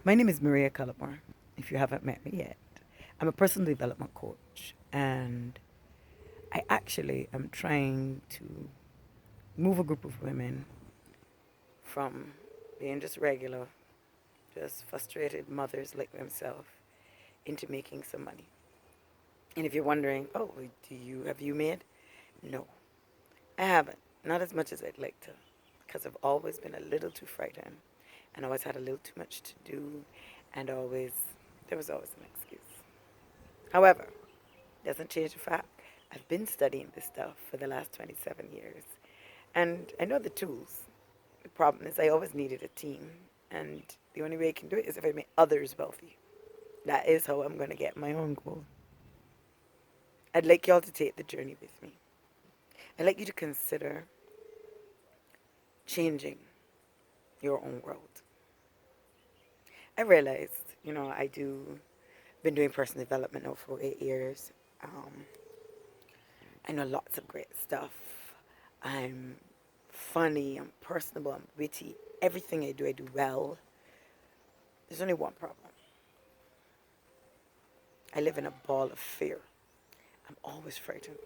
My name is Maria Cullimore, if you haven't met me yet. I'm a personal development coach, and I actually am trying to move a group of women from being just regular, just frustrated mothers like themselves into making some money. And if you're wondering, oh, have you made? No, I haven't. Not as much as I'd like to, because I've always been a little too frightened, and always had a little too much to do, and there was always an excuse. However, doesn't change the fact I've been studying this stuff for the last 27 years, and I know the tools. The problem is I always needed a team, and the only way I can do it is if I make others wealthy. That is how I'm going to get my own goal. I'd like y'all to take the journey with me. I'd like you to consider changing your own world. I realized, been doing personal development now for 8 years. Um, I know lots of great stuff. I'm funny, I'm personable, I'm witty. Everything I do well. There's only one problem. I live in a ball of fear. I'm always frightened.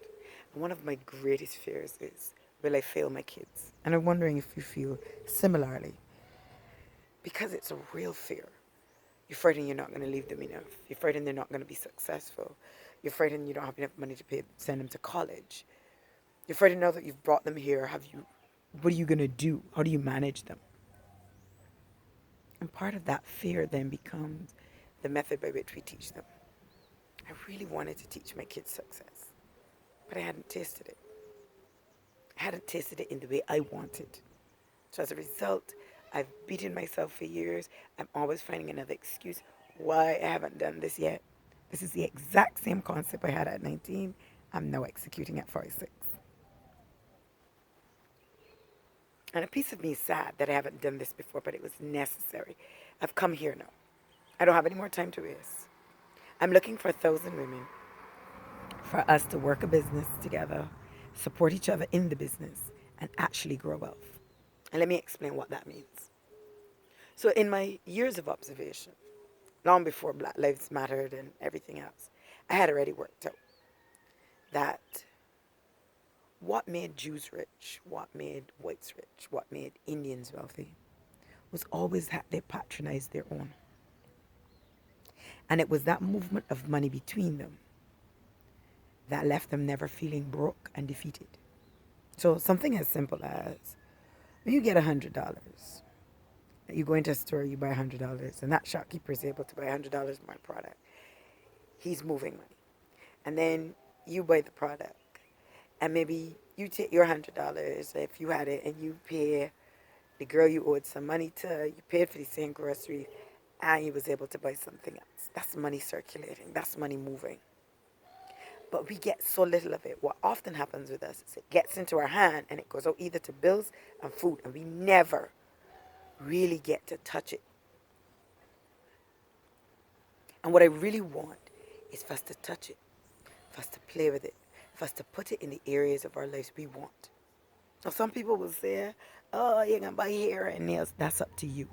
And one of my greatest fears is, will I fail my kids? And I'm wondering if you feel similarly. Because it's a real fear. You're frightened you're not going to leave them enough. You're frightened they're not going to be successful. You're frightened you don't have enough money to send them to college. You're frightened now that you've brought them here. What are you going to do? How do you manage them? And part of that fear then becomes the method by which we teach them. I really wanted to teach my kids success, but I hadn't tasted it. I hadn't tasted it in the way I wanted. So as a result, I've beaten myself for years. I'm always finding another excuse why I haven't done this yet. This is the exact same concept I had at 19. I'm now executing at 46. And a piece of me is sad that I haven't done this before, but it was necessary. I've come here now. I don't have any more time to waste. I'm looking for 1,000 women for us to work a business together, support each other in the business, and actually grow wealth. And let me explain what that means. So, in my years of observation, long before Black Lives Mattered and everything else, I had already worked out that what made Jews rich, what made whites rich, what made Indians wealthy was always that they patronized their own. And it was that movement of money between them that left them never feeling broke and defeated. So something as simple as when you get $100, you go into a store, you buy $100, and that shopkeeper is able to buy $100 more product. He's moving money. And then you buy the product, and maybe you take your $100 if you had it, and you pay the girl you owed some money to, you paid for the same groceries, and you was able to buy something else. That's money circulating. That's money moving. But we get so little of it. What often happens with us is it gets into our hand and it goes out either to bills and food, and we never really get to touch it. And what I really want is for us to touch it, for us to play with it, for us to put it in the areas of our lives we want. Now, some people will say, oh, you're going to buy hair and nails. That's up to you.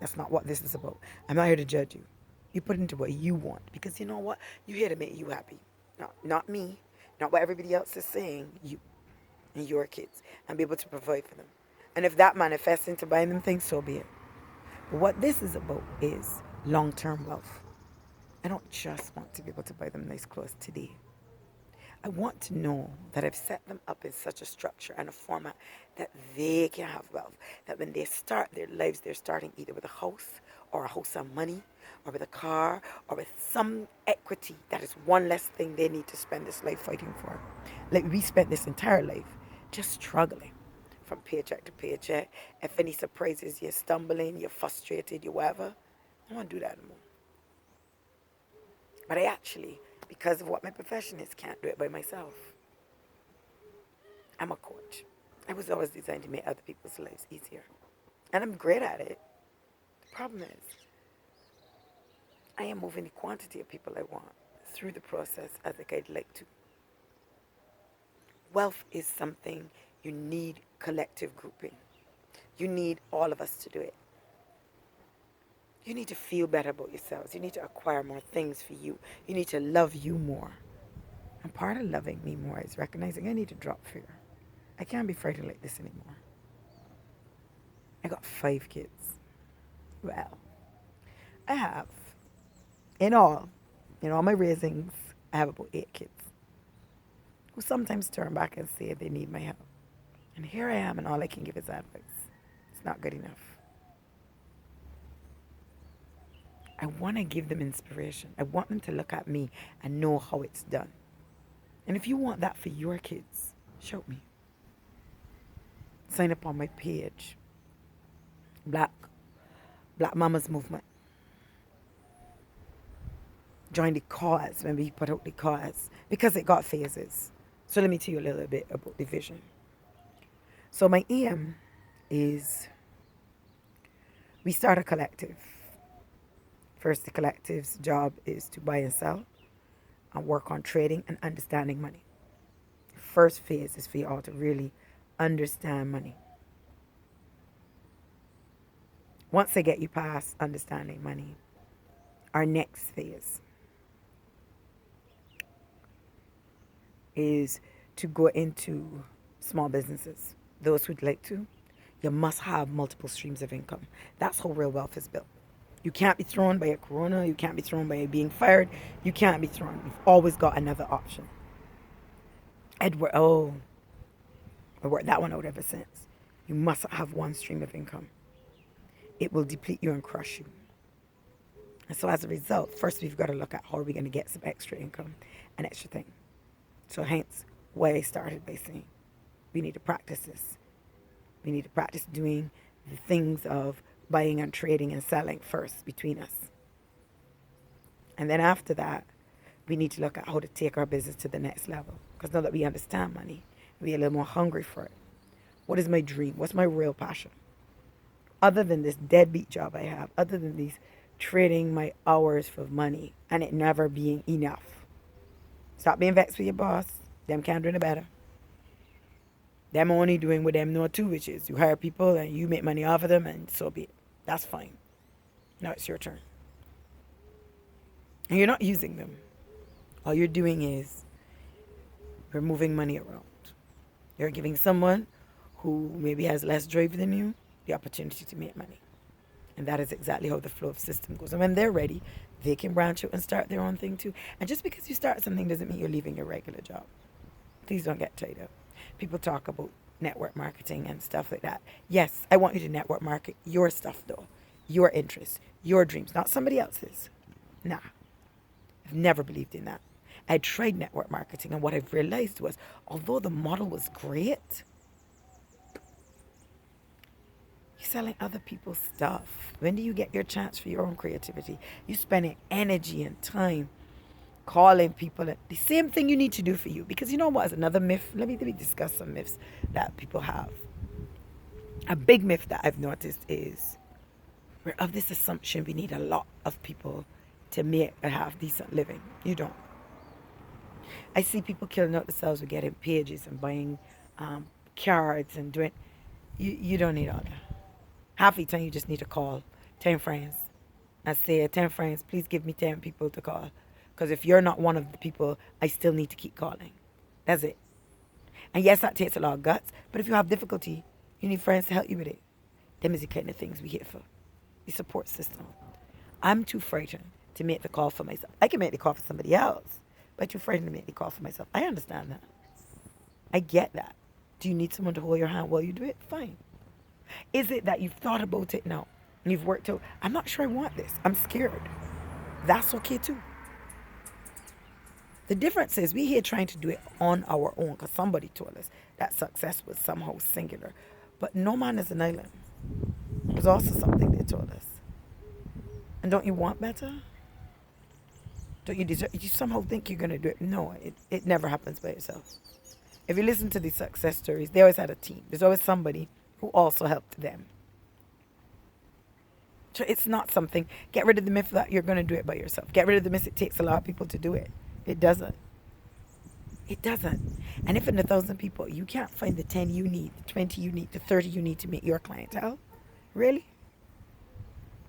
That's not what this is about. I'm not here to judge you. You put it into what you want, because you know what? You're here to make you happy. Not me, not what everybody else is saying, you and your kids, and be able to provide for them. And if that manifests into buying them things, so be it. But what this is about is long-term wealth. I don't just want to be able to buy them nice clothes today. I want to know that I've set them up in such a structure and a format that they can have wealth. That when they start their lives, they're starting either with a house or a house of money or with a car or with some equity that is one less thing they need to spend this life fighting for. Like we spent this entire life just struggling from paycheck to paycheck. If any surprises, you're stumbling, you're frustrated, you're whatever. I don't want to do that anymore. But I actually, because of what my profession is, can't do it by myself. I'm a coach. I was always designed to make other people's lives easier. And I'm great at it. The problem is, I am moving the quantity of people I want through the process as I'd like to. Wealth is something you need collective grouping. You need all of us to do it. You need to feel better about yourselves. You need to acquire more things for you. You need to love you more. And part of loving me more is recognizing I need to drop fear. I can't be frightened like this anymore. I got 5 kids. Well, I have, in all my raisings, I have about 8 kids who sometimes turn back and say they need my help. And here I am, and all I can give is advice. It's not good enough. I want to give them inspiration. I want them to look at me and know how it's done. And if you want that for your kids, show me. Sign up on my page. Black Mamas Movement. Join the cause when we put out the cause. Because it got phases. So let me tell you a little bit about the vision. So my aim is we start a collective. First, the collective's job is to buy and sell and work on trading and understanding money. First phase is for you all to really understand money. Once they get you past understanding money, our next phase is to go into small businesses. Those who'd like to, you must have multiple streams of income. That's how real wealth is built. You can't be thrown by a corona. You can't be thrown by being fired. You can't be thrown. You've always got another option. I worked that one out ever since. You must have one stream of income. It will deplete you and crush you. And so as a result, first we've got to look at how are we going to get some extra income, an extra thing. So hence why I started by saying we need to practice this. We need to practice doing the things of buying and trading and selling first between us. And then after that, we need to look at how to take our business to the next level. Because now that we understand money, we're a little more hungry for it. What is my dream? What's my real passion? Other than this deadbeat job I have, other than these trading my hours for money and it never being enough. Stop being vexed with your boss. Them can't do any better. Them only doing what them know too, which is you hire people and you make money off of them and so be it. That's fine. Now it's your turn. And you're not using them. All you're doing is you're moving money around. You're giving someone who maybe has less drive than you the opportunity to make money. And that is exactly how the flow of system goes. And when they're ready, they can branch out and start their own thing too. And just because you start something doesn't mean you're leaving your regular job. Please don't get tied up. People talk about network marketing and stuff like that. Yes, I want you to network market your stuff though. Your interests, your dreams, not somebody else's. Nah. I've never believed in that. I tried network marketing and what I've realized was, although the model was great, you're selling other people's stuff. When do you get your chance for your own creativity? You're spending energy and time calling people. The same thing you need to do for you. Because you know what is another myth? Let me discuss some myths that people have. A big myth that I've noticed is we're of this assumption we need a lot of people to make and have decent living. You don't. I see people killing out themselves with getting pages and buying cards and doing. You don't need all that. Half the time you just need to call 10 friends and say, 10 friends, please give me 10 people to call. Because if you're not one of the people, I still need to keep calling. That's it. And yes, that takes a lot of guts. But if you have difficulty, you need friends to help you with it. Them is the kind of things we here for. The support system. I'm too frightened to make the call for myself. I can make the call for somebody else, but too frightened to make the call for myself. I understand that. I get that. Do you need someone to hold your hand while you do it? Fine. Is it that you've thought about it? No. And you've worked out, I'm not sure I want this. I'm scared. That's okay too. The difference is we here trying to do it on our own because somebody told us that success was somehow singular. But no man is an island. It was also something they told us. And don't you want better? Don't you deserve? You somehow think you're going to do it. No, it never happens by itself. If you listen to these success stories, they always had a team. There's always somebody who also helped them. So it's not something, get rid of the myth that you're going to do it by yourself. Get rid of the myth it takes a lot of people to do it. It doesn't. It doesn't. And if in 1,000 people, you can't find the 10 you need, the 20 you need, the 30 you need to make your clientele, really?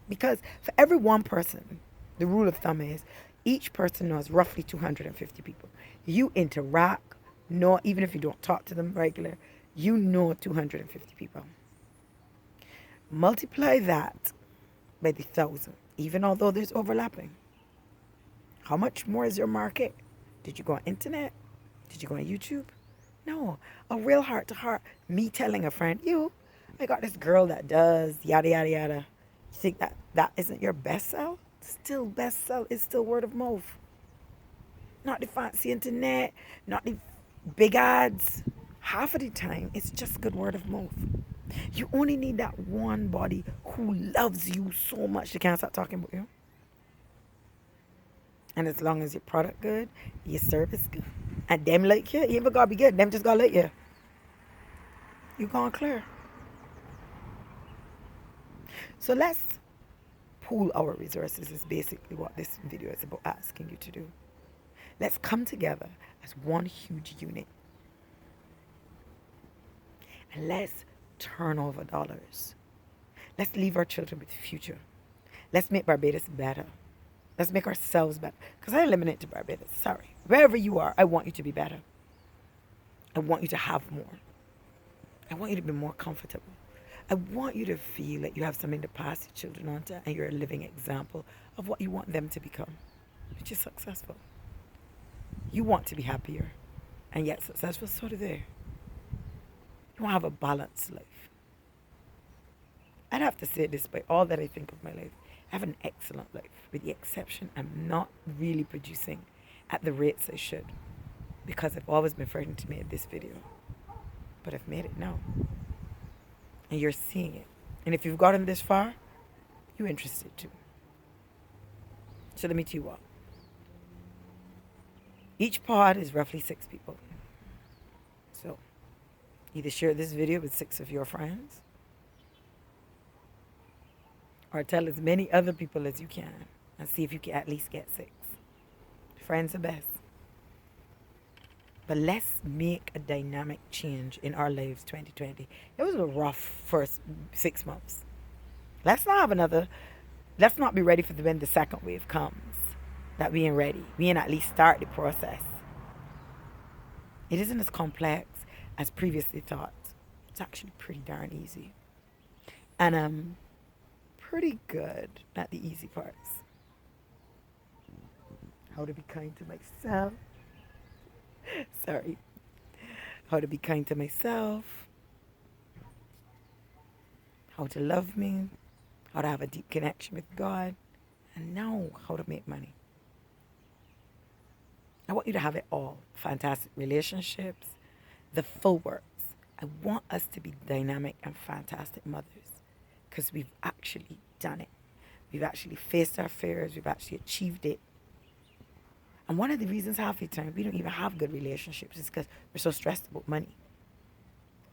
Because for every one person, the rule of thumb is each person knows roughly 250 people. You interact, know, even if you don't talk to them regular, you know 250 people. Multiply that by the 1,000, even although there's overlapping. How much more is your market? Did you go on internet? Did you go on YouTube? No, a real heart to heart. Me telling a friend, I got this girl that does yada yada yada. You think that isn't your best sell? Still best sell is still word of mouth. Not the fancy internet, not the big ads. Half of the time, it's just good word of mouth. You only need that one body who loves you so much they can't stop talking about you. And as long as your product good, your service good, and them like you even gotta be good, them just gotta like you gonna clear. So let's pool our resources is basically what this video is about asking you to do. Let's come together as one huge unit. And let's turn over dollars. Let's leave our children with the future. Let's make Barbados better. Let's make ourselves better. Because I eliminate to Barbados. Sorry. Wherever you are, I want you to be better. I want you to have more. I want you to be more comfortable. I want you to feel like you have something to pass your children on to, and you're a living example of what you want them to become, which is successful. You want to be happier, and yet successful, so do they. You want to have a balanced life. I'd have to say this by all that I think of my life. I have an excellent life, with the exception I'm not really producing at the rates I should, because I've always been frightened to make this video. But I've made it now. And you're seeing it. And if you've gotten this far, you're interested too. So let me tell you what. Each pod is roughly 6 people. So either share this video with 6 of your friends, or tell as many other people as you can and see if you can at least get 6. Friends are best. But let's make a dynamic change in our lives 2020. It was a rough first 6 months. Let's not be ready for when the second wave comes. That we ain't ready. We ain't at least start the process. It isn't as complex as previously thought. It's actually pretty darn easy. And I'm pretty good at the easy parts. How to be kind to myself. Sorry. How to be kind to myself. How to love me. How to have a deep connection with God. And now how to make money. I want you to have it all. Fantastic relationships. The full works. I want us to be dynamic and fantastic mothers. Because we've actually done it. We've actually faced our fears. We've actually achieved it. And one of the reasons half the time we don't even have good relationships is because we're so stressed about money.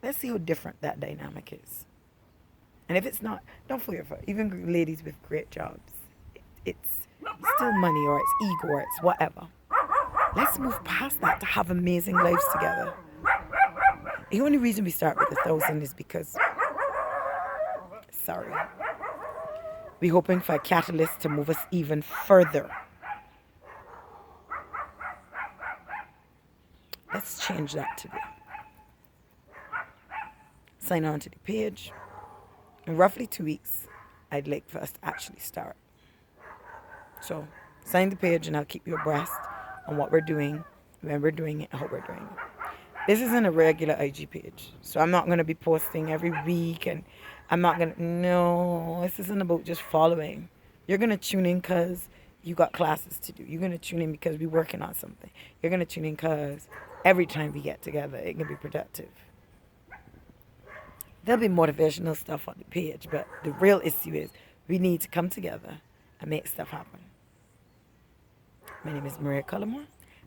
Let's see how different that dynamic is. And if it's not, don't fool yourself. Even ladies with great jobs, it's still money, or it's ego, or it's whatever. Let's move past that to have amazing lives together. The only reason we start with 1,000 is because, we're hoping for a catalyst to move us even further. Let's change that today. Sign on to the page. In roughly 2 weeks, I'd like for us to actually start. So sign the page and I'll keep you abreast on what we're doing, when we're doing it, and how we're doing it. This isn't a regular IG page, so I'm not going to be posting every week, and no, this isn't about just following. You're going to tune in because you got classes to do. You're going to tune in because we're working on something. You're going to tune in because every time we get together, it can be productive. There'll be motivational stuff on the page, but the real issue is we need to come together and make stuff happen. My name is Maria Cullimore.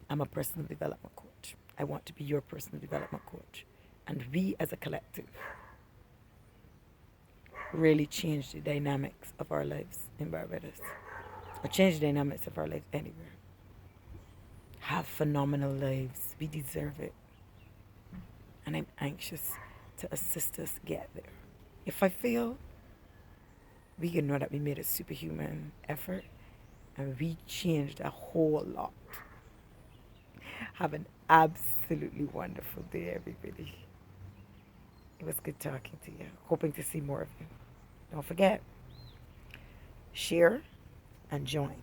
I'm a personal development coach. I want to be your personal development coach. And we as a collective really change the dynamics of our lives in Barbados. Or change the dynamics of our lives anywhere. Have phenomenal lives. We deserve it. And I'm anxious to assist us get there. If I fail, we can know that we made a superhuman effort and we changed a whole lot. Have an absolutely wonderful day, everybody. It was good talking to you. Hoping to see more of you. Don't forget, share and join.